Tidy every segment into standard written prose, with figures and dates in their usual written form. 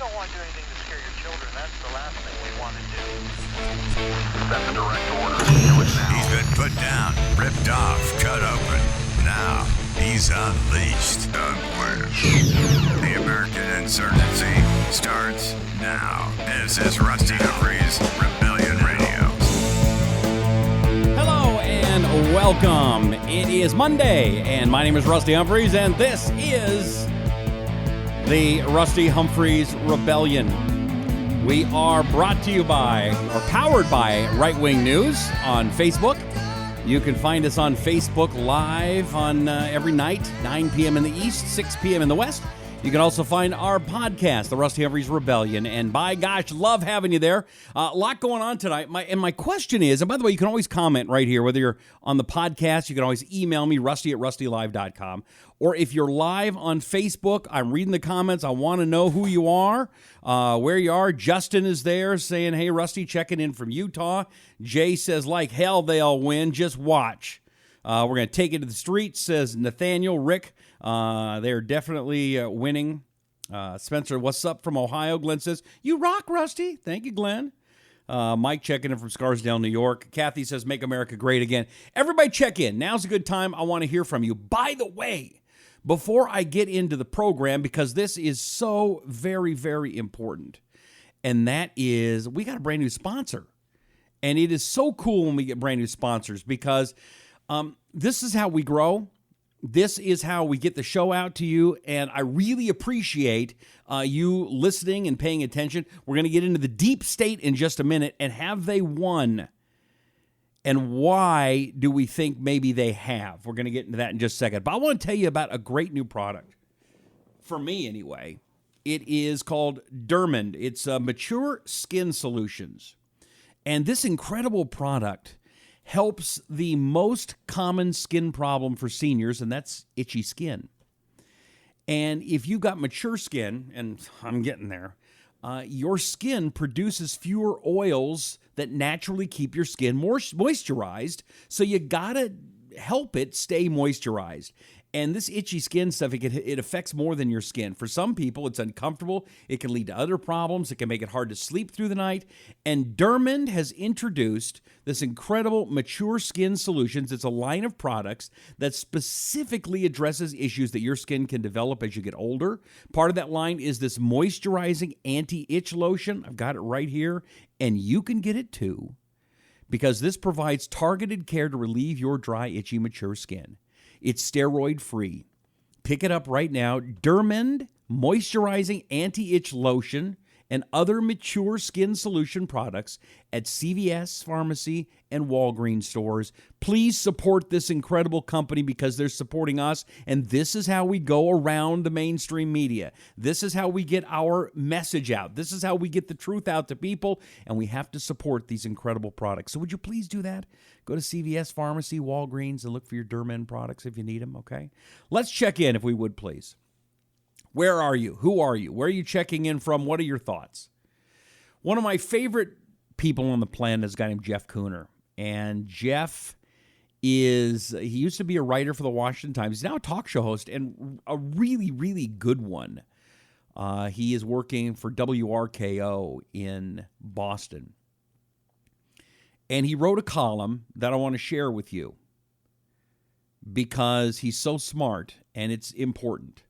don't want to do anything to scare your children. That's the last thing we want to do. That's a direct order. Do it now. He's been put down, ripped off, cut open. Now he's unleashed. The American insurgency starts now. This is Rusty Humphries, Rebellion Radio. Hello and welcome. It is Monday, and my name is Rusty Humphries, and this is the Rusty Humphries Rebellion. We are brought to you by, or powered by, Right Wing News on Facebook. You can find us on Facebook Live on every night, 9 p.m. in the East, 6 p.m. in the West. You can also find our podcast, The Rusty Humphries Rebellion, and by gosh, love having you there. A lot going on tonight. My question is, and by the way, you can always comment right here, whether you're on the podcast, you can always email me, rusty@rustylive.com, or if you're live on Facebook, I'm reading the comments. I want to know who you are, where you are. Justin is there saying, hey, Rusty, checking in from Utah. Jay says, like hell, they'll win. Just watch. We're going to take it to the streets, says Nathaniel. Rick, they're definitely winning. Spencer, what's up from Ohio? Glenn says, you rock, Rusty. Thank you, Glenn. Mike checking in from Scarsdale, New York. Kathy says, make America great again. Everybody check in. Now's a good time. I want to hear from you. By the way, before I get into the program, because this is so very, very important, and that is we got a brand new sponsor. And it is so cool when we get brand new sponsors because this is how we grow. This is how we get the show out to you, and I really appreciate you listening and paying attention. We're going to get into the deep state in just a minute, and have they won? And why do we think maybe they have? We're going to get into that in just a second. But I want to tell you about a great new product. For me, anyway. It is called DerMend. It's Mature Skin Solutions. And this incredible product helps the most common skin problem for seniors, and that's itchy skin. And if you've got mature skin, and I'm getting there, your skin produces fewer oils that naturally keep your skin more moisturized, so you gotta help it stay moisturized. And this itchy skin stuff, it affects more than your skin. For some people, it's uncomfortable. It can lead to other problems. It can make it hard to sleep through the night. And DerMend has introduced this incredible Mature Skin Solutions. It's a line of products that specifically addresses issues that your skin can develop as you get older. Part of that line is this moisturizing anti-itch lotion. I've got it right here. And you can get it too, because this provides targeted care to relieve your dry, itchy, mature skin. It's steroid-free. Pick it up right now. DerMend Moisturizing Anti-Itch Lotion and other mature skin solution products at CVS Pharmacy and Walgreens stores. Please support this incredible company because they're supporting us, and this is how we go around the mainstream media. This is how we get our message out. This is how we get the truth out to people, and we have to support these incredible products. So would you please do that? Go to CVS Pharmacy, Walgreens, and look for your DerMend products if you need them, okay? Let's check in, if we would, please. Where are you? Who are you? Where are you checking in from? What are your thoughts? One of my favorite people on the planet is a guy named Jeff Kuhner. And Jeff he used to be a writer for the Washington Times. He's now a talk show host, and a really, really good one. He is working for WRKO in Boston. And he wrote a column that I want to share with you because he's so smart and it's important.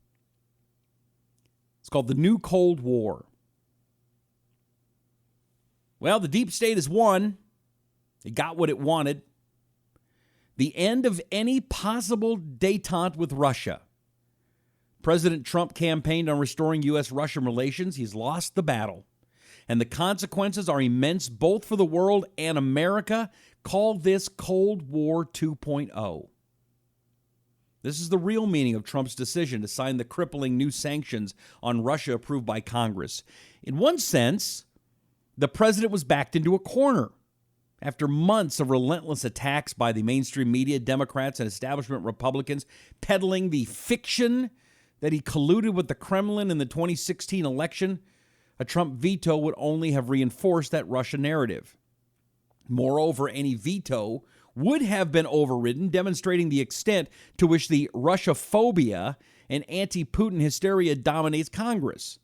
It's called The New Cold War. Well, the deep state has won. It got what it wanted. The end of any possible détente with Russia. President Trump campaigned on restoring U.S.-Russian relations. He's lost the battle. And the consequences are immense both for the world and America. Call this Cold War 2.0. This is the real meaning of Trump's decision to sign the crippling new sanctions on Russia approved by Congress. In one sense, the president was backed into a corner. After months of relentless attacks by the mainstream media, Democrats and establishment Republicans peddling the fiction that he colluded with the Kremlin in the 2016 election, a Trump veto would only have reinforced that Russia narrative. Moreover, any veto would have been overridden, demonstrating the extent to which the Russia-phobia and anti-Putin hysteria dominates Congress.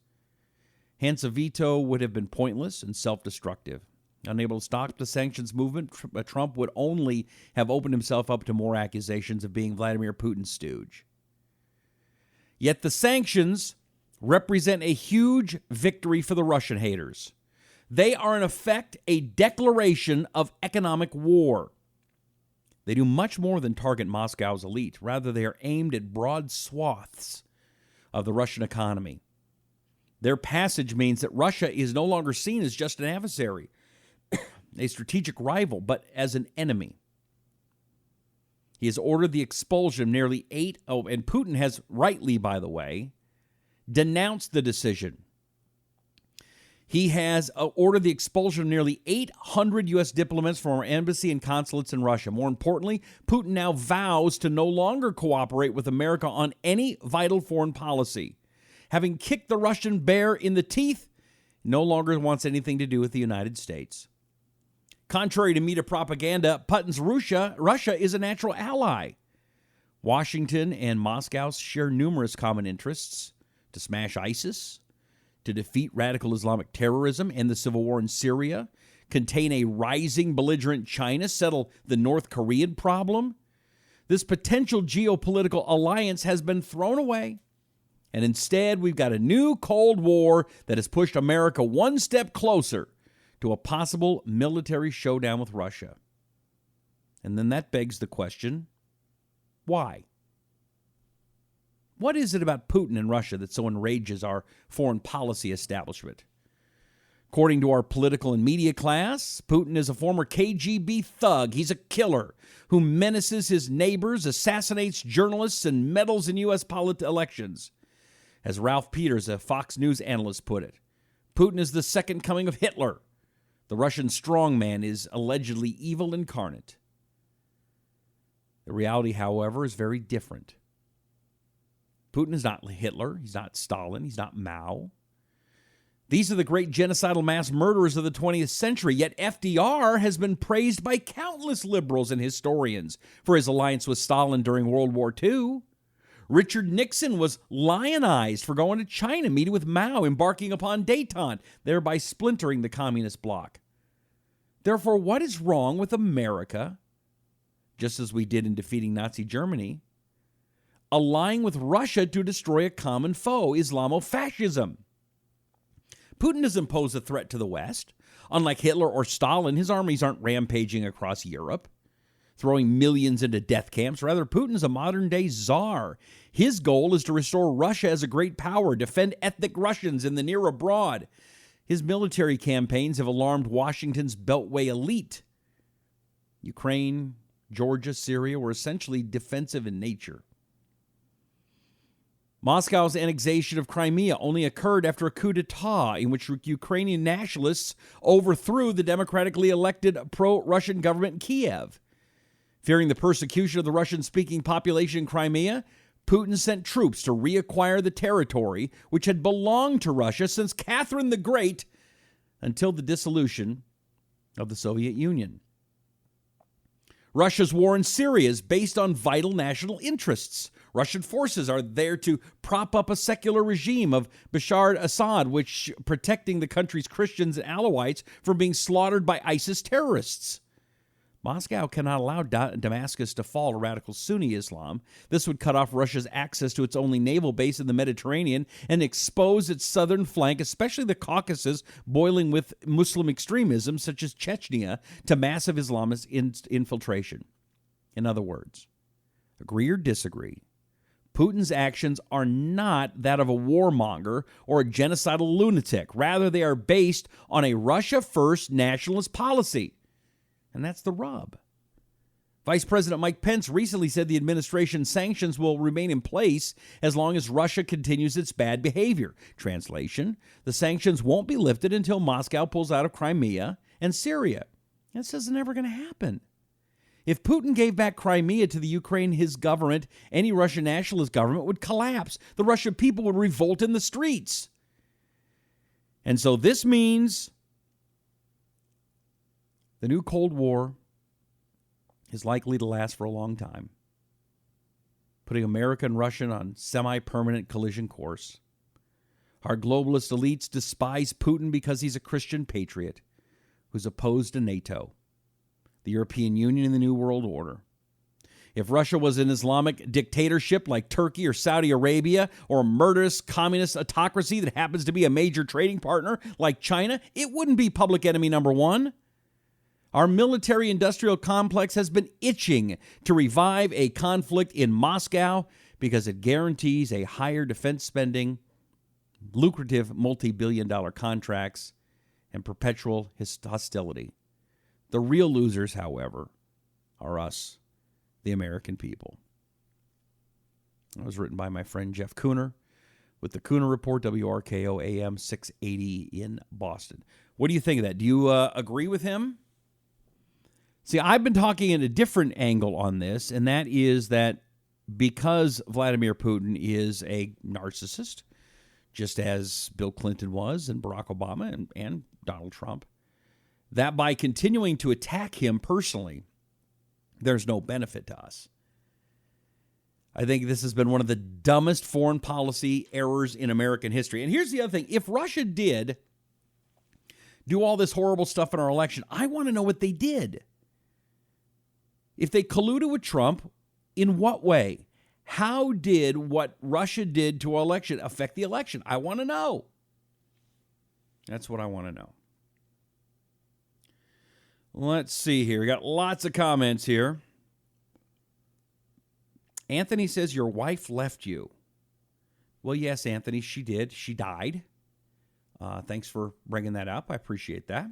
Hence, a veto would have been pointless and self-destructive. Unable to stop the sanctions movement, Trump would only have opened himself up to more accusations of being Vladimir Putin's stooge. Yet the sanctions represent a huge victory for the Russian haters. They are, in effect, a declaration of economic war. They do much more than target Moscow's elite. Rather, they are aimed at broad swaths of the Russian economy. Their passage means that Russia is no longer seen as just an adversary, a strategic rival, but as an enemy. He has ordered the expulsion of nearly and Putin has rightly, by the way, denounced the decision. He has ordered the expulsion of nearly 800 U.S. diplomats from our embassy and consulates in Russia. More importantly, Putin now vows to no longer cooperate with America on any vital foreign policy. Having kicked the Russian bear in the teeth, no longer wants anything to do with the United States. Contrary to media propaganda, Putin's Russia is a natural ally. Washington and Moscow share numerous common interests: to smash ISIS, to defeat radical Islamic terrorism and the civil war in Syria, contain a rising belligerent China, settle the North Korean problem. This potential geopolitical alliance has been thrown away, and instead we've got a new Cold War that has pushed America one step closer to a possible military showdown with Russia. And then that begs the question, why? What is it about Putin and Russia that so enrages our foreign policy establishment? According to our political and media class, Putin is a former KGB thug. He's a killer who menaces his neighbors, assassinates journalists, and meddles in U.S. elections. As Ralph Peters, a Fox News analyst, put it, Putin is the second coming of Hitler. The Russian strongman is allegedly evil incarnate. The reality, however, is very different. Putin is not Hitler. He's not Stalin. He's not Mao. These are the great genocidal mass murderers of the 20th century, yet FDR has been praised by countless liberals and historians for his alliance with Stalin during World War II. Richard Nixon was lionized for going to China, meeting with Mao, embarking upon détente, thereby splintering the communist bloc. Therefore, what is wrong with America, just as we did in defeating Nazi Germany, allying with Russia to destroy a common foe, Islamofascism? Putin doesn't pose a threat to the West. Unlike Hitler or Stalin, his armies aren't rampaging across Europe, throwing millions into death camps. Rather, Putin is a modern-day czar. His goal is to restore Russia as a great power, defend ethnic Russians in the near abroad. His military campaigns have alarmed Washington's Beltway elite. Ukraine, Georgia, Syria were essentially defensive in nature. Moscow's annexation of Crimea only occurred after a coup d'etat in which Ukrainian nationalists overthrew the democratically elected pro-Russian government in Kiev. Fearing the persecution of the Russian-speaking population in Crimea, Putin sent troops to reacquire the territory which had belonged to Russia since Catherine the Great until the dissolution of the Soviet Union. Russia's war in Syria is based on vital national interests. Russian forces are there to prop up a secular regime of Bashar al-Assad, which protecting the country's Christians and Alawites from being slaughtered by ISIS terrorists. Moscow cannot allow Damascus to fall to radical Sunni Islam. This would cut off Russia's access to its only naval base in the Mediterranean and expose its southern flank, especially the Caucasus, boiling with Muslim extremism such as Chechnya, to massive Islamist infiltration. In other words, agree or disagree, Putin's actions are not that of a warmonger or a genocidal lunatic. Rather, they are based on a Russia-first nationalist policy. And that's the rub. Vice President Mike Pence recently said the administration's sanctions will remain in place as long as Russia continues its bad behavior. Translation, the sanctions won't be lifted until Moscow pulls out of Crimea and Syria. This is never going to happen. If Putin gave back Crimea to the Ukraine, his government, any Russian nationalist government would collapse. The Russian people would revolt in the streets. And so this means the new Cold War is likely to last for a long time, putting America and Russia on semi-permanent collision course. Our globalist elites despise Putin because he's a Christian patriot who's opposed to NATO, the European Union, and the New World Order. If Russia was an Islamic dictatorship like Turkey or Saudi Arabia, or a murderous communist autocracy that happens to be a major trading partner like China, it wouldn't be public enemy number one. Our military-industrial complex has been itching to revive a conflict in Moscow because it guarantees a higher defense spending, lucrative multi-billion-dollar contracts, and perpetual hostility. The real losers, however, are us, the American people. It was written by my friend Jeff Cooner with the Cooner Report, WRKO AM 680 in Boston. What do you think of that? Do you agree with him? See, I've been talking in a different angle on this, and that is that because Vladimir Putin is a narcissist, just as Bill Clinton was and Barack Obama and Donald Trump, that by continuing to attack him personally, there's no benefit to us. I think this has been one of the dumbest foreign policy errors in American history. And here's the other thing. If Russia did do all this horrible stuff in our election, I want to know what they did. If they colluded with Trump, in what way? How did what Russia did to our election affect the election? I want to know. That's what I want to know. Let's see here. We got lots of comments here. Anthony says your wife left you. Well, yes, Anthony, she did. She died. Thanks for bringing that up. I appreciate that.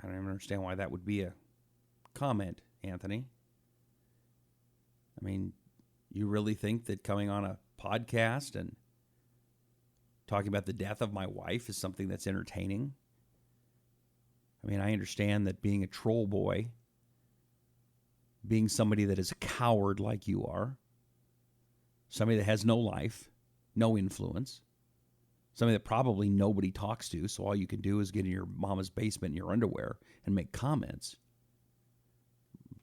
I don't even understand why that would be a comment, Anthony. I mean, you really think that coming on a podcast and talking about the death of my wife is something that's entertaining? I mean, I understand that being a troll boy, being somebody that is a coward like you are, somebody that has no life, no influence, somebody that probably nobody talks to, so all you can do is get in your mama's basement in your underwear and make comments.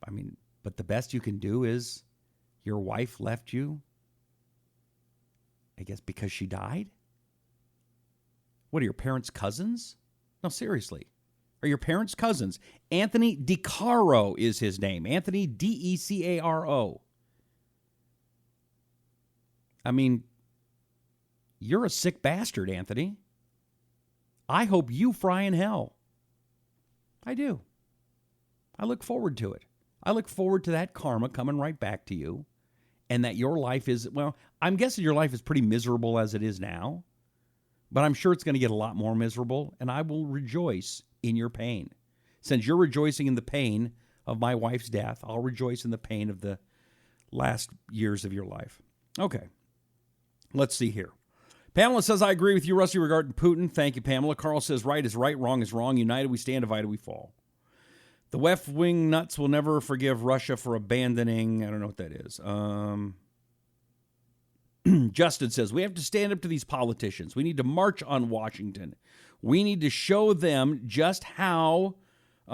I mean, but the best you can do is your wife left you, I guess because she died? What, are your parents cousins? No, seriously. Are your parents cousins? Anthony DeCaro is his name. Anthony Decaro. I mean, you're a sick bastard, Anthony. I hope you fry in hell. I do. I look forward to it. I look forward to that karma coming right back to you, and that your life is, well, I'm guessing your life is pretty miserable as it is now, but I'm sure it's going to get a lot more miserable, and I will rejoice in your pain. Since you're rejoicing in the pain of my wife's death, I'll rejoice in the pain of the last years of your life. Okay, let's see here. Pamela says, I agree with you, Rusty, regarding Putin. Thank you, Pamela. Carl says, right is right, wrong is wrong. United we stand, divided we fall. The left-wing nuts will never forgive Russia for abandoning, I don't know what that is. Justin says, we have to stand up to these politicians. We need to march on Washington. We need to show them just how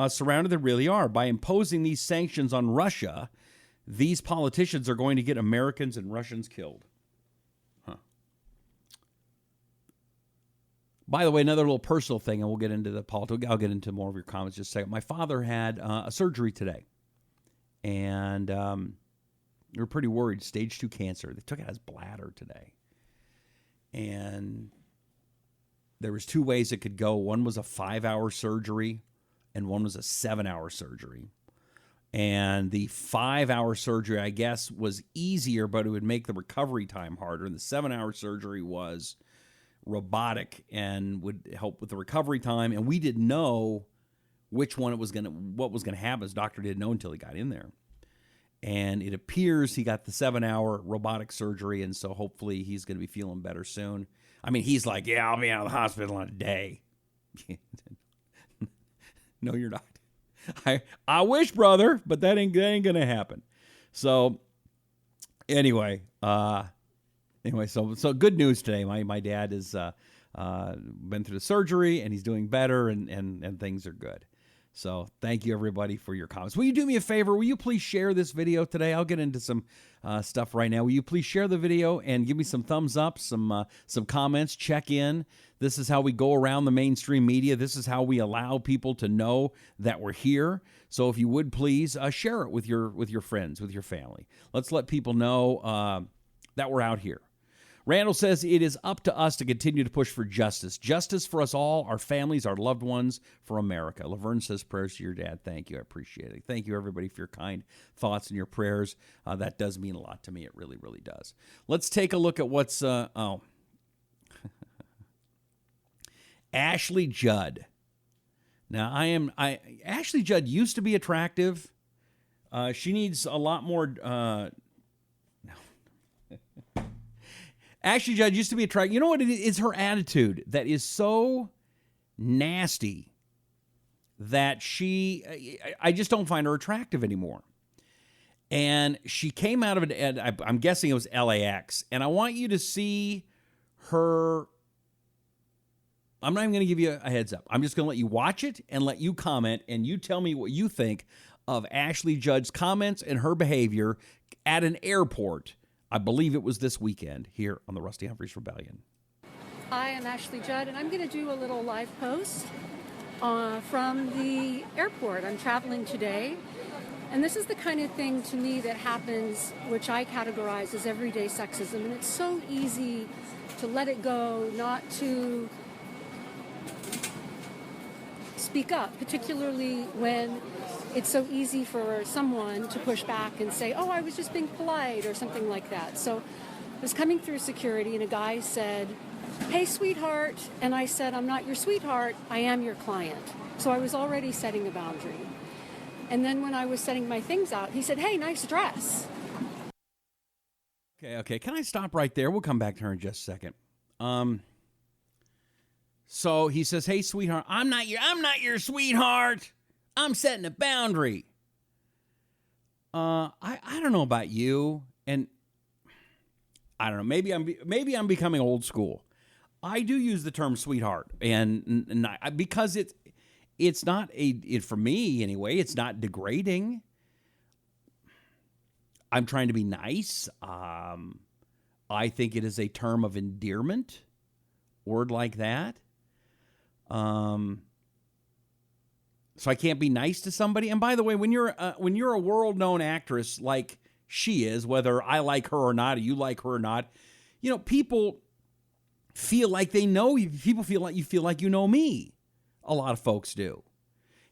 surrounded they really are. By imposing these sanctions on Russia, these politicians are going to get Americans and Russians killed. By the way, another little personal thing, and we'll get into the politics. I'll get into more of your comments in just a second. My father had a surgery today, and we were pretty worried. Stage 2 cancer. They took out his bladder today, and there was 2 ways it could go. One was a 5-hour surgery, and one was a 7-hour surgery. And the 5-hour surgery, I guess, was easier, but it would make the recovery time harder. And the 7-hour surgery was robotic and would help with the recovery time, and we didn't know what was going to happen. His doctor didn't know until he got in there, and it appears he got the 7-hour robotic surgery, and so hopefully he's going to be feeling better soon. I mean, he's like, yeah, I'll be out of the hospital in a day. No, you're not. I wish, brother, but that ain't going to happen. So anyway, so good news today. My dad has been through the surgery, and he's doing better, and things are good. So thank you, everybody, for your comments. Will you do me a favor? Will you please share this video today? I'll get into some stuff right now. Will you please share the video and give me some thumbs up, some comments, check in. This is how we go around the mainstream media. This is how we allow people to know that we're here. So if you would please share it with your friends, with your family. Let's let people know that we're out here. Randall says, it is up to us to continue to push for justice. Justice for us all, our families, our loved ones, for America. Laverne says, prayers to your dad. Thank you. I appreciate it. Thank you, everybody, for your kind thoughts and your prayers. That does mean a lot to me. It really, really does. Let's take a look at what's... Ashley Judd. Now, Ashley Judd used to be attractive. She needs a lot more... Ashley Judd used to be attractive. You know what it is? It's her attitude that is so nasty that I just don't find her attractive anymore. And she came out of it, I'm guessing it was LAX, and I want you to see her. I'm not even going to give you a heads up. I'm just going to let you watch it and let you comment, and you tell me what you think of Ashley Judd's comments and her behavior at an airport. I believe it was this weekend here on the Rusty Humphries Rebellion. Hi, I'm Ashley Judd, and I'm going to do a little live post from the airport. I'm traveling today, and this is the kind of thing to me that happens, which I categorize as everyday sexism, and it's so easy to let it go, not to speak up, particularly when it's so easy for someone to push back and say, oh, I was just being polite or something like that. So I was coming through security and a guy said, hey, sweetheart. And I said, I'm not your sweetheart. I am your client. So I was already setting a boundary. And then when I was setting my things out, he said, hey, nice dress. Okay. Can I stop right there? We'll come back to her in just a second. So he says, hey, sweetheart, I'm not your sweetheart. I'm setting a boundary. I don't know about you, and I don't know. Maybe I'm becoming old school. I do use the term sweetheart, and because it's not for me anyway. It's not degrading. I'm trying to be nice. I think it is a term of endearment, word like that. So I can't be nice to somebody. And by the way, when you're a world-known actress like she is, whether I like her or not, or you like her or not, people feel like they know you. People feel like you know me. A lot of folks do.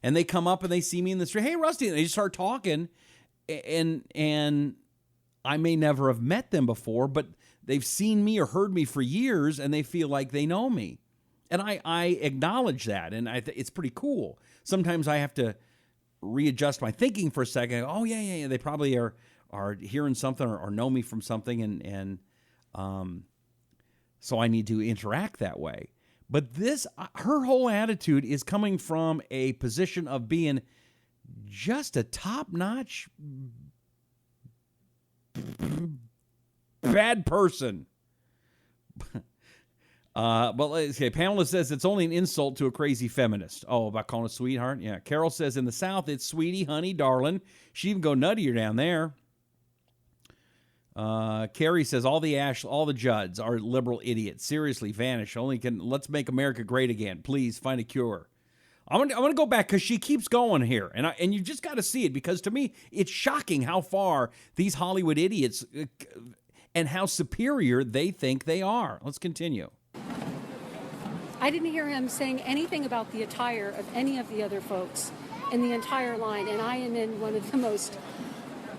And they come up and they see me in the street. Hey, Rusty. And they just start talking. And I may never have met them before, but they've seen me or heard me for years, and they feel like they know me. And I acknowledge that, and it's pretty cool. Sometimes I have to readjust my thinking for a second. Oh, yeah. They probably are hearing something or know me from something, and so I need to interact that way. But her whole attitude is coming from a position of being just a top-notch bad person. But let's see. Pamela says it's only an insult to a crazy feminist. Oh, about calling a sweetheart? Yeah. Carol says in the South, it's sweetie, honey, darling. She'd even go nuttier down there. Carrie says all the Judds are liberal idiots. Seriously, vanish. Let's make America great again. Please find a cure. I'm gonna go back because she keeps going here, and you just got to see it, because to me it's shocking how far these Hollywood idiots and how superior they think they are. Let's continue. I didn't hear him saying anything about the attire of any of the other folks in the entire line, and I am in one of the most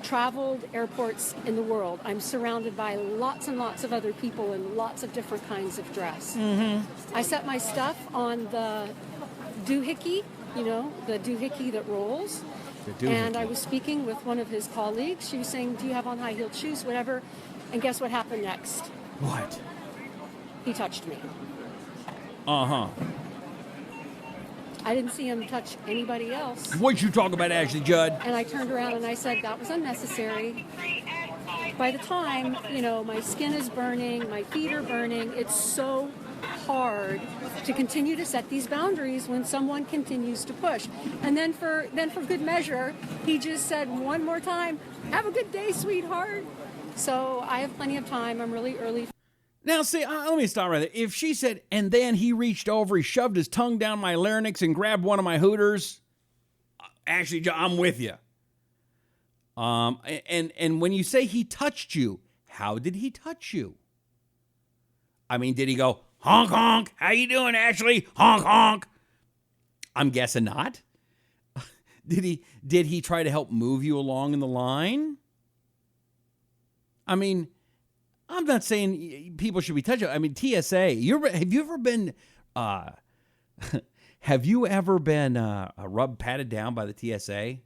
traveled airports in the world. I'm surrounded by lots and lots of other people in lots of different kinds of dress. Mm-hmm. I set my stuff on the doohickey, the doohickey that rolls. And I was speaking with one of his colleagues. She was saying, do you have on high-heeled shoes, whatever? And guess what happened next? What? He touched me. Uh-huh. I didn't see him touch anybody else. What'd you talk about, Ashley Judd? And I turned around and I said, that was unnecessary. By the time, my skin is burning, my feet are burning, it's so hard to continue to set these boundaries when someone continues to push. And then for good measure, he just said one more time, "Have a good day, sweetheart." So I have plenty of time. I'm really early. Now, see, let me stop right there. If she said, and then he reached over, he shoved his tongue down my larynx and grabbed one of my hooters, actually, I'm with you. And when you say he touched you, how did he touch you? I mean, did he go, honk, honk, how you doing, Ashley? Honk, honk. I'm guessing not. Did he try to help move you along in the line? I mean, I'm not saying people should be touching. I mean, TSA. Have you ever been patted down by the TSA?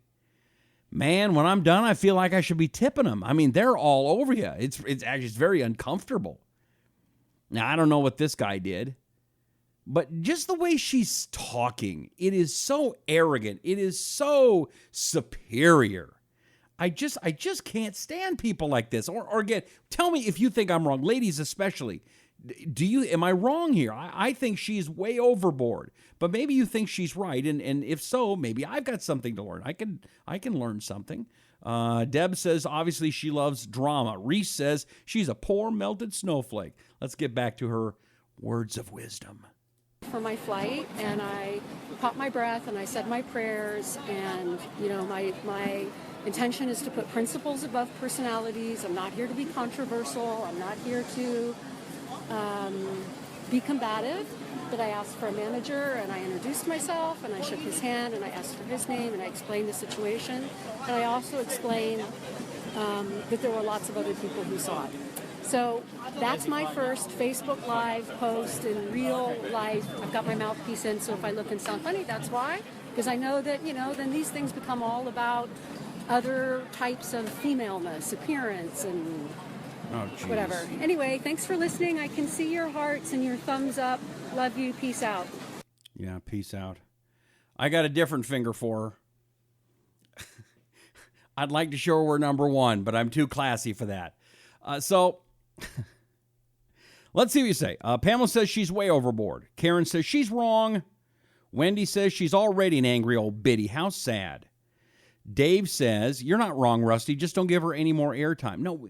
Man, when I'm done, I feel like I should be tipping them. I mean, they're all over you. It's very uncomfortable. Now, I don't know what this guy did, but just the way she's talking, it is so arrogant. It is so superior. I just can't stand people like this. Or again, tell me if you think I'm wrong, ladies especially. Am I wrong here? I think she's way overboard, but maybe you think she's right, and if so, maybe I've got something to learn. I can learn something. Deb says obviously she loves drama. Reese says she's a poor melted snowflake. Let's get back to her words of wisdom. For my flight, and I caught my breath and I said my prayers, and my intention is to put principles above personalities. I'm not here to be controversial. I'm not here to be combative, but I asked for a manager, and I introduced myself, and I shook his hand, and I asked for his name, and I explained the situation, and I also explained that there were lots of other people who saw it. So that's my first Facebook Live post in real life. I've got my mouthpiece in, so if I look and sound funny, that's why, because I know that, then these things become all about other types of femaleness, appearance, and whatever. Anyway, thanks for listening. I can see your hearts and your thumbs up. Love you. Peace out. Yeah, peace out. I got a different finger for her. I'd like to show her we're number one, but I'm too classy for that. So let's see what you say. Pamela says she's way overboard. Karen says she's wrong. Wendy says she's already an angry old biddy. How sad. Dave says, you're not wrong, Rusty. Just don't give her any more airtime. No,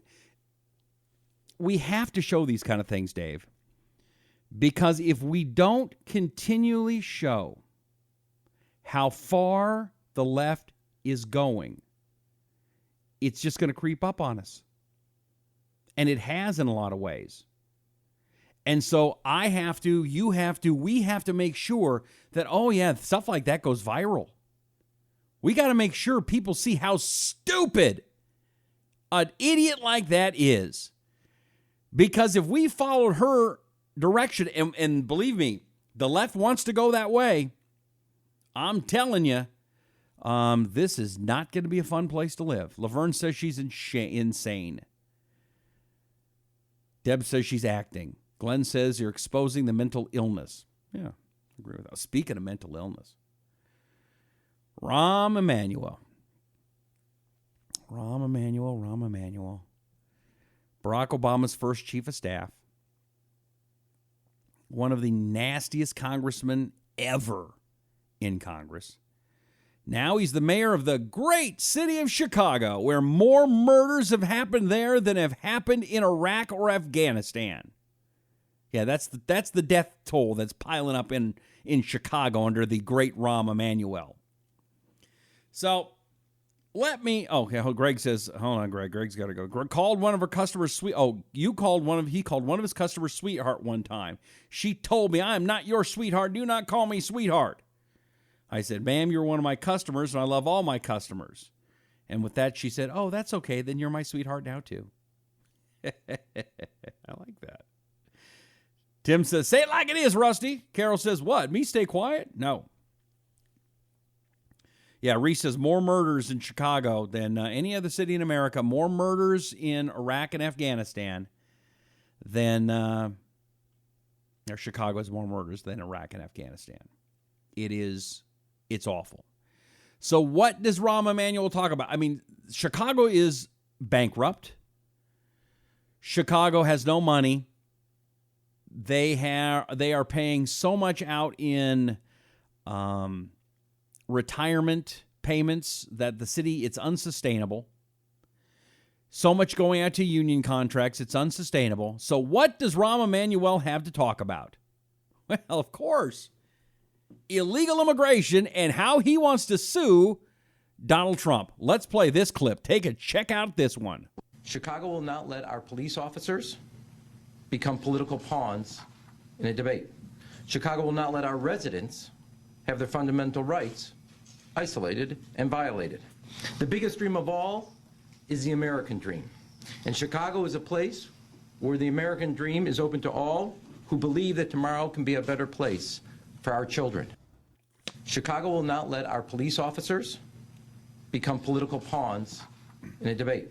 we have to show these kind of things, Dave, because if we don't continually show how far the left is going, it's just going to creep up on us. And it has in a lot of ways. And so I have to, you have to, we have to make sure that, oh yeah, stuff like that goes viral. We got to make sure people see how stupid an idiot like that is. Because if we followed her direction, and believe me, the left wants to go that way, I'm telling you, this is not going to be a fun place to live. Laverne says she's insane. Deb says she's acting. Glenn says you're exposing the mental illness. Yeah, I agree with that. Speaking of mental illness. Rahm Emanuel. Barack Obama's first chief of staff. One of the nastiest congressmen ever in Congress. Now he's the mayor of the great city of Chicago, where more murders have happened there than have happened in Iraq or Afghanistan. Yeah, that's the death toll that's piling up in Chicago under the great Rahm Emanuel. So he called one of her customers he called one of his customers sweetheart one time. She told me, I am not your sweetheart. Do not call me sweetheart. I said, ma'am, you're one of my customers, and I love all my customers. And with that, she said, oh, that's okay. Then you're my sweetheart now, too. I like that. Tim says, say it like it is, Rusty. Carol says, what? Me stay quiet? No. Yeah, Reese says more murders in Chicago than any other city in America. More murders in Iraq and Afghanistan than Chicago has more murders than Iraq and Afghanistan. It's awful. So what does Rahm Emanuel talk about? I mean, Chicago is bankrupt. Chicago has no money. They are paying so much out in retirement payments that the city, it's unsustainable. So much going out to union contracts, it's unsustainable. So what does Rahm Emanuel have to talk about? Well, of course, illegal immigration and how he wants to sue Donald Trump. Let's play this clip. Check out this one. Chicago will not let our police officers become political pawns in a debate. Chicago will not let our residents have their fundamental rights isolated and violated. The biggest dream of all is the American dream. And Chicago is a place where the American dream is open to all who believe that tomorrow can be a better place for our children. Chicago will not let our police officers become political pawns in a debate.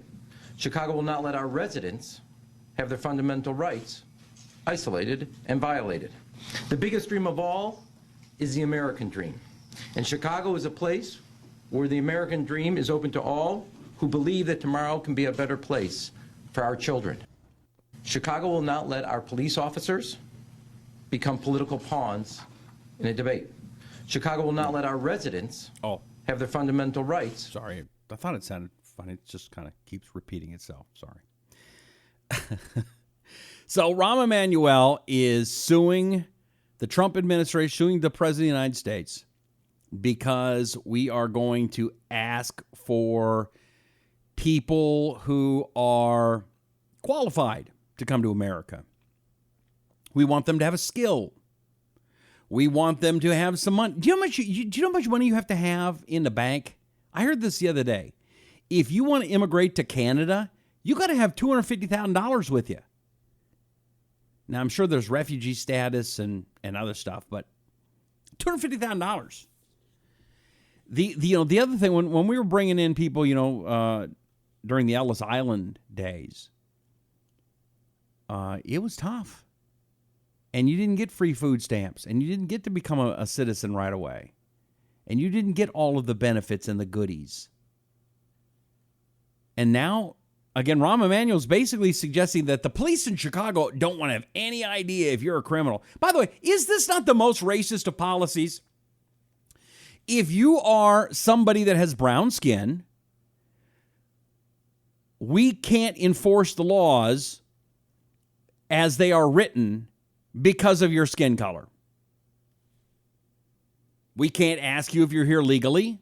Chicago will not let our residents have their fundamental rights isolated and violated. The biggest dream of all is the American dream. And Chicago is a place where the American dream is open to all who believe that tomorrow can be a better place for our children. Chicago will not let our police officers become political pawns in a debate. Chicago will not let our residents have their fundamental rights. Sorry, I thought it sounded funny. It just kind of keeps repeating itself. Sorry. So Rahm Emanuel is suing the Trump administration, suing the President of the United States, because we are going to ask for people who are qualified to come to America. We want them to have a skill. We want them to have some money. Do you know how much money you have to have in the bank? I heard this the other day. If you want to immigrate to Canada, you got to have $250,000 with you. Now, I'm sure there's refugee status and other stuff, but $250,000. The other thing, when we were bringing in people, during the Ellis Island days, it was tough. And you didn't get free food stamps, and you didn't get to become a citizen right away. And you didn't get all of the benefits and the goodies. And now, again, Rahm Emanuel is basically suggesting that the police in Chicago don't want to have any idea if you're a criminal. By the way, is this not the most racist of policies? If you are somebody that has brown skin, we can't enforce the laws as they are written because of your skin color. We can't ask you if you're here legally.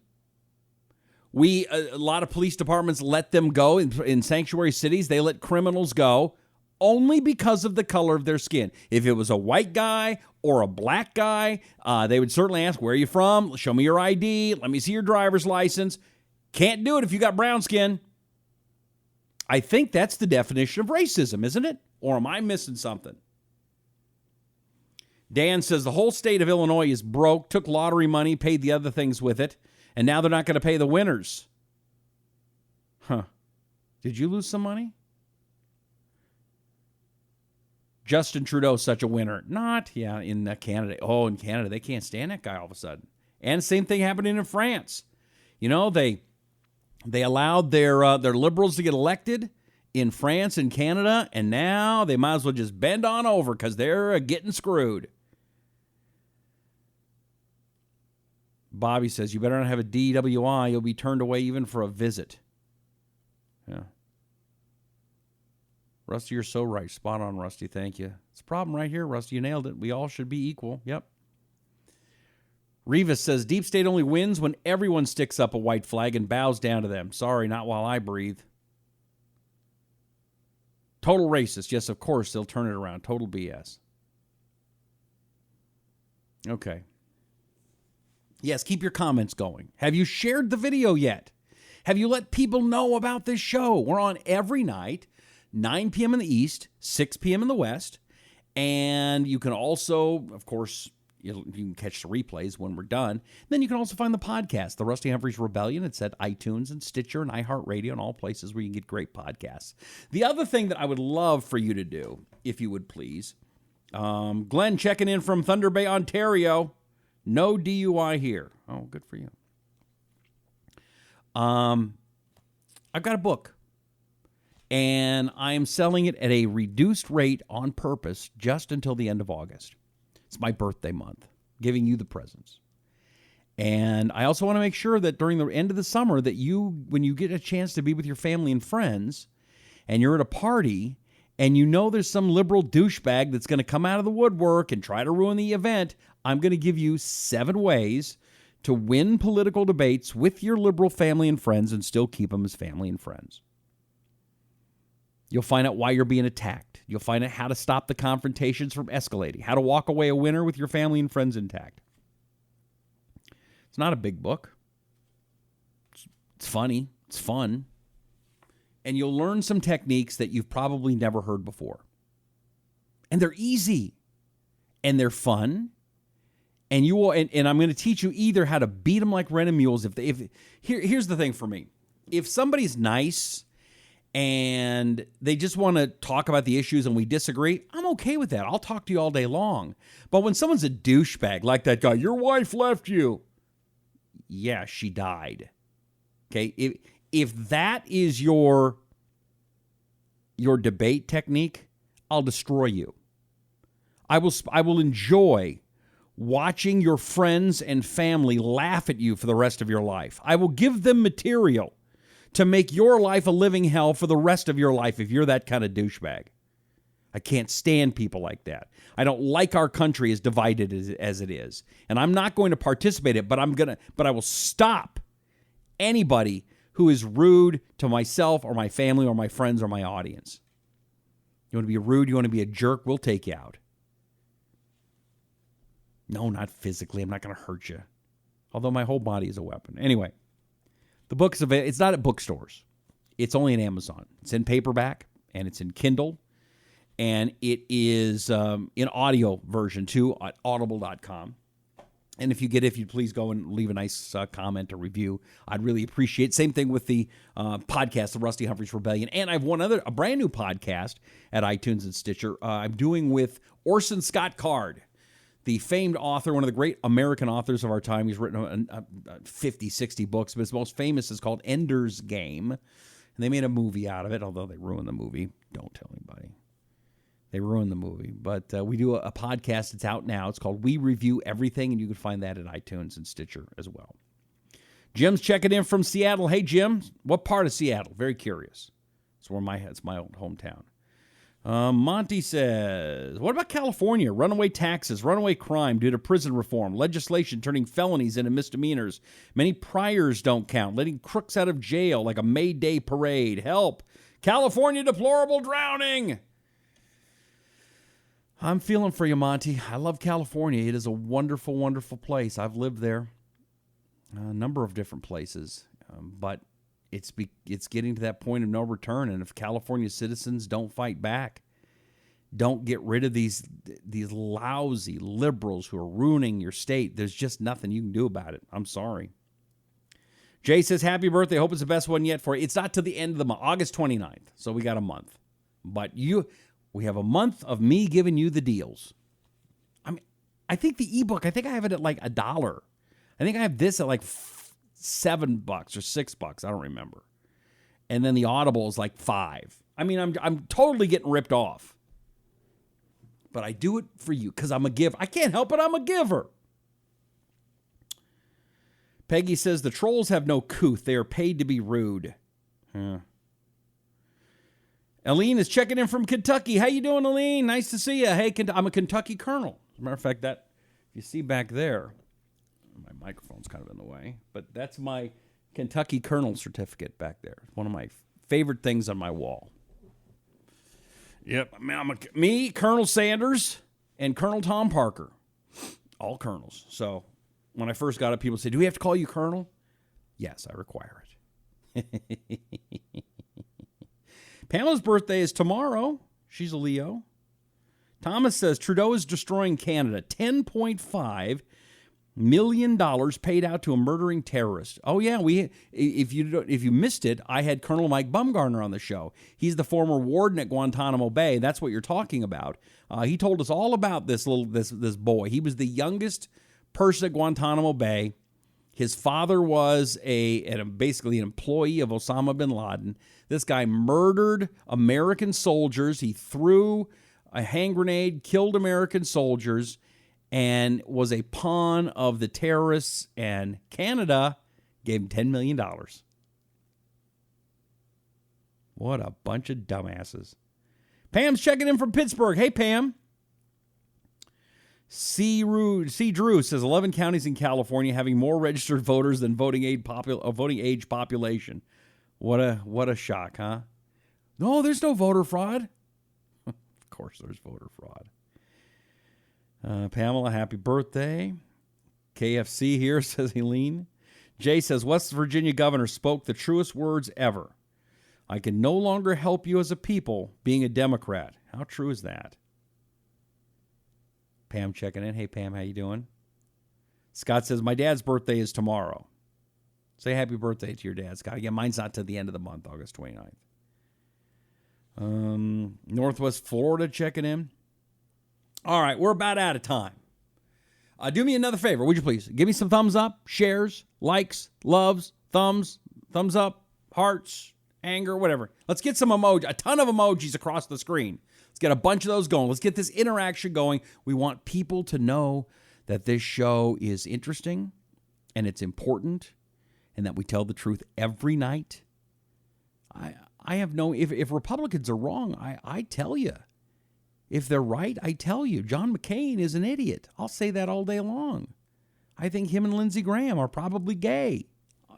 A lot of police departments let them go in sanctuary cities. They let criminals go only because of the color of their skin. If it was a white guy or a black guy, they would certainly ask, where are you from? Show me your ID. Let me see your driver's license. Can't do it if you got brown skin. I think that's the definition of racism, isn't it? Or am I missing something? Dan says the whole state of Illinois is broke, took lottery money, paid the other things with it, and now they're not going to pay the winners. Huh. Did you lose some money? Justin Trudeau's such a winner. Not, in Canada. Oh, in Canada, they can't stand that guy all of a sudden. And same thing happening in France. They allowed their liberals to get elected in France and Canada, and now they might as well just bend on over because they're getting screwed. Bobby says, you better not have a DWI. You'll be turned away even for a visit. Yeah. Rusty, you're so right. Spot on, Rusty. Thank you. It's a problem right here, Rusty. You nailed it. We all should be equal. Yep. Revis says, deep state only wins when everyone sticks up a white flag and bows down to them. Sorry, not while I breathe. Total racist. Yes, of course, they'll turn it around. Total BS. Okay. Yes, keep your comments going. Have you shared the video yet? Have you let people know about this show? We're on every night, 9 p.m. in the East, 6 p.m. in the West. And you can also, of course, you can catch the replays when we're done. Then you can also find the podcast, The Rusty Humphries Rebellion. It's at iTunes and Stitcher and iHeartRadio and all places where you can get great podcasts. The other thing that I would love for you to do, if you would please, Glenn checking in from Thunder Bay, Ontario. No DUI here. Oh, good for you. I've got a book. And I am selling it at a reduced rate on purpose just until the end of August. It's my birthday month, giving you the presents. And I also want to make sure that during the end of the summer that when you get a chance to be with your family and friends and you're at a party and you know there's some liberal douchebag that's going to come out of the woodwork and try to ruin the event, I'm going to give you 7 ways to win political debates with your liberal family and friends and still keep them as family and friends. You'll find out why you're being attacked. You'll find out how to stop the confrontations from escalating, how to walk away a winner with your family and friends intact. It's not a big book. It's funny. It's fun. And you'll learn some techniques that you've probably never heard before. And they're easy. And they're fun. And you will. And I'm going to teach you either how to beat them like Ren and mules. Here's the thing for me. If somebody's nice and they just want to talk about the issues and we disagree, I'm okay with that. I'll talk to you all day long. But when someone's a douchebag like that guy, your wife left you. Yeah, she died. Okay, if that is your debate technique, I'll destroy you. I will enjoy watching your friends and family laugh at you for the rest of your life. I will give them material to make your life a living hell for the rest of your life if you're that kind of douchebag. I can't stand people like that. I don't like our country as divided as it is. And I'm not going to participate in it, but I will stop anybody who is rude to myself or my family or my friends or my audience. You want to be rude, you want to be a jerk, we'll take you out. No, not physically. I'm not going to hurt you. Although my whole body is a weapon. Anyway, the book is available. It's not at bookstores. It's only in Amazon. It's in paperback and it's in Kindle. And it is in audio version too at audible.com. And if you'd please go and leave a nice comment or review. I'd really appreciate it. Same thing with the podcast, The Rusty Humphries Rebellion. And I have a brand new podcast at iTunes and Stitcher. I'm doing with Orson Scott Card, the famed author, one of the great American authors of our time. He's written 50, 60 books, but his most famous is called Ender's Game. And they made a movie out of it, although they ruined the movie. Don't tell anybody. They ruined the movie. But we do a podcast. It's out now. It's called We Review Everything, and you can find that at iTunes and Stitcher as well. Jim's checking in from Seattle. Hey, Jim, what part of Seattle? Very curious. It's my old hometown. Monty says, what about California? Runaway taxes, runaway crime due to prison reform, legislation turning felonies into misdemeanors. Many priors don't count, letting crooks out of jail like a May Day parade. Help! California deplorable drowning! I'm feeling for you, Monty. I love California. It is a wonderful, wonderful place. I've lived there a number of different places, but it's getting to that point of no return. And if California citizens don't fight back, don't get rid of these lousy liberals who are ruining your state, there's just nothing you can do about it. I'm sorry. Jay says, happy birthday. Hope it's the best one yet for you. It's not to the end of the month, August 29th. So we got a month. But we have a month of me giving you the deals. I think the ebook, I think I have it at like $1. I think I have this at like $7 or $6. I don't remember. And then the Audible is like $5. I'm totally getting ripped off. But I do it for you because I'm a giver. I can't help it. I'm a giver. Peggy says the trolls have no couth. They are paid to be rude. Aline is checking in from Kentucky. How you doing, Aline? Nice to see you. Hey, I'm a Kentucky colonel. As a matter of fact, that you see back there, my microphone's kind of in the way, but that's my Kentucky colonel certificate back there. One of my favorite things on my wall. Yep, me, Colonel Sanders, and Colonel Tom Parker. All colonels. So when I first got it, people said, do we have to call you Colonel? Yes, I require it. Pamela's birthday is tomorrow. She's a Leo. Thomas says Trudeau is destroying Canada. $10.5 million paid out to a murdering terrorist. Oh yeah, if you missed it, I had Colonel Mike Bumgarner on the show. He's the former warden at Guantanamo Bay. That's what you're talking about. He told us all about this boy. He was the youngest person at Guantanamo Bay. His father was basically an employee of Osama bin Laden. This guy murdered American soldiers. He threw a hand grenade, killed American soldiers, and was a pawn of the terrorists. And Canada gave him $10 million. What a bunch of dumbasses. Pam's checking in from Pittsburgh. Hey, Pam. C. Drew says 11 counties in California having more registered voters than voting age population. What a shock, huh? No, there's no voter fraud. Of course there's voter fraud. Pamela, happy birthday. KFC here, says Helene. Jay says West Virginia governor spoke the truest words ever. I can no longer help you as a people being a Democrat. How true is that? Pam checking in. Hey, Pam, how you doing? Scott says, my dad's birthday is tomorrow. Say happy birthday to your dad, Scott. Again, mine's not to the end of the month, August 29th. Northwest Florida checking in. All right, we're about out of time. Do me another favor, would you please? Give me some thumbs up, shares, likes, loves, thumbs up, hearts, anger, whatever. Let's get some a ton of emojis across the screen. Let's get a bunch of those going. Let's get this interaction going. We want people to know that this show is interesting and it's important and that we tell the truth every night. I have no, if Republicans are wrong, I tell you. If they're right, I tell you. John McCain is an idiot. I'll say that all day long. I think him and Lindsey Graham are probably gay.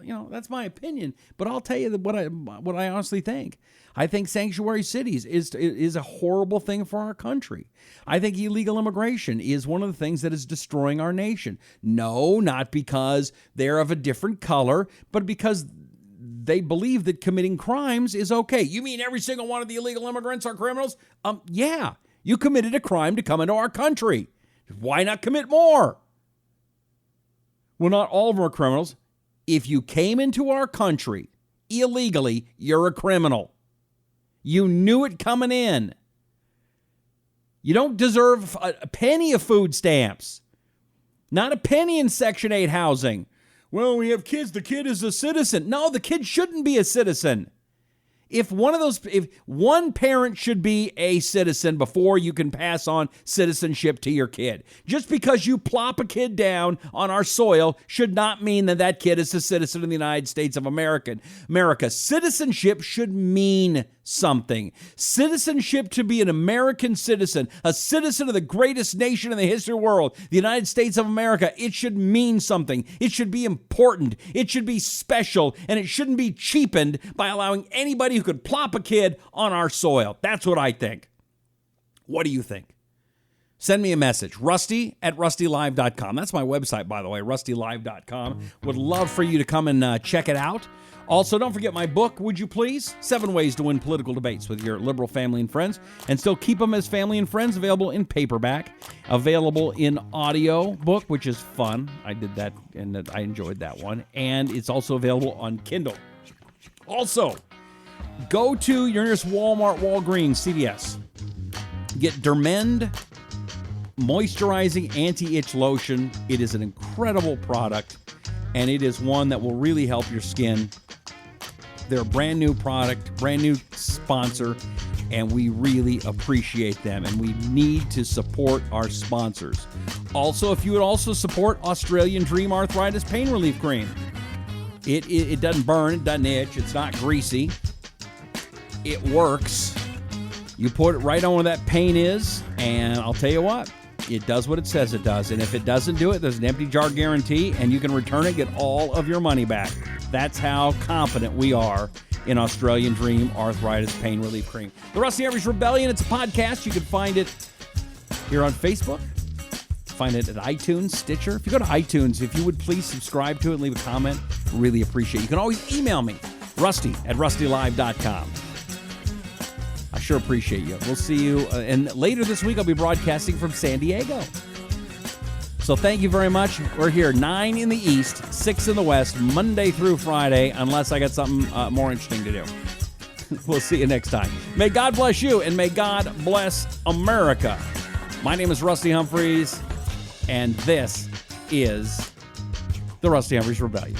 You know, that's my opinion, but I'll tell you what I honestly think. I think sanctuary cities is a horrible thing for our country. I think illegal immigration is one of the things that is destroying our nation. No, not because they're of a different color, but because they believe that committing crimes is okay. You mean every single one of the illegal immigrants are criminals? Yeah, you committed a crime to come into our country. Why not commit more? Well, not all of them are criminals. If you came into our country illegally, you're a criminal. You knew it coming in. You don't deserve a penny of food stamps. Not a penny in Section 8 housing. Well, we have kids. The kid is a citizen. No, the kid shouldn't be a citizen. If one parent should be a citizen before you can pass on citizenship to your kid. Just because you plop a kid down on our soil should not mean that kid is a citizen of the United States of America. Citizenship should mean something. Citizenship to be an American citizen, a citizen of the greatest nation in the history of the world, the United States of America, it should mean something. It should be important. It should be special, and it shouldn't be cheapened by allowing anybody who could plop a kid on our soil. That's what I think. What do you think? Send me a message, rusty@rustylive.com. That's my website, by the way, rustylive.com. Would love for you to come and check it out. Also, don't forget my book, would you please? 7 Ways to Win Political Debates with Your Liberal Family and Friends, and still keep them as family and friends, available in paperback, available in audio book, which is fun. I did that, and I enjoyed that one. And it's also available on Kindle. Also, go to your nearest Walmart, Walgreens, CVS. Get DerMend Moisturizing Anti-Itch Lotion. It is an incredible product, and it is one that will really help your skin. They're a brand new product, brand new sponsor, and we really appreciate them, and we need to support our sponsors. Also, if you would also support Australian Dream Arthritis Pain Relief Cream. It doesn't burn, it doesn't itch, it's not greasy. It works. You put it right on where that pain is, and I'll tell you what, it does what it says it does. And if it doesn't do it, there's an empty jar guarantee, and you can return it, get all of your money back. That's how confident we are in Australian Dream Arthritis Pain Relief Cream. The Rusty Humphries Rebellion, it's a podcast. You can find it here on Facebook. Find it at iTunes, Stitcher. If you go to iTunes, if you would please subscribe to it and leave a comment, really appreciate it. You can always email me, rusty@rustylive.com. I sure appreciate you. We'll see you. And later this week, I'll be broadcasting from San Diego. So thank you very much. We're here 9 in the East, 6 in the West, Monday through Friday, unless I got something more interesting to do. We'll see you next time. May God bless you, and may God bless America. My name is Rusty Humphries, and this is the Rusty Humphries Rebellion.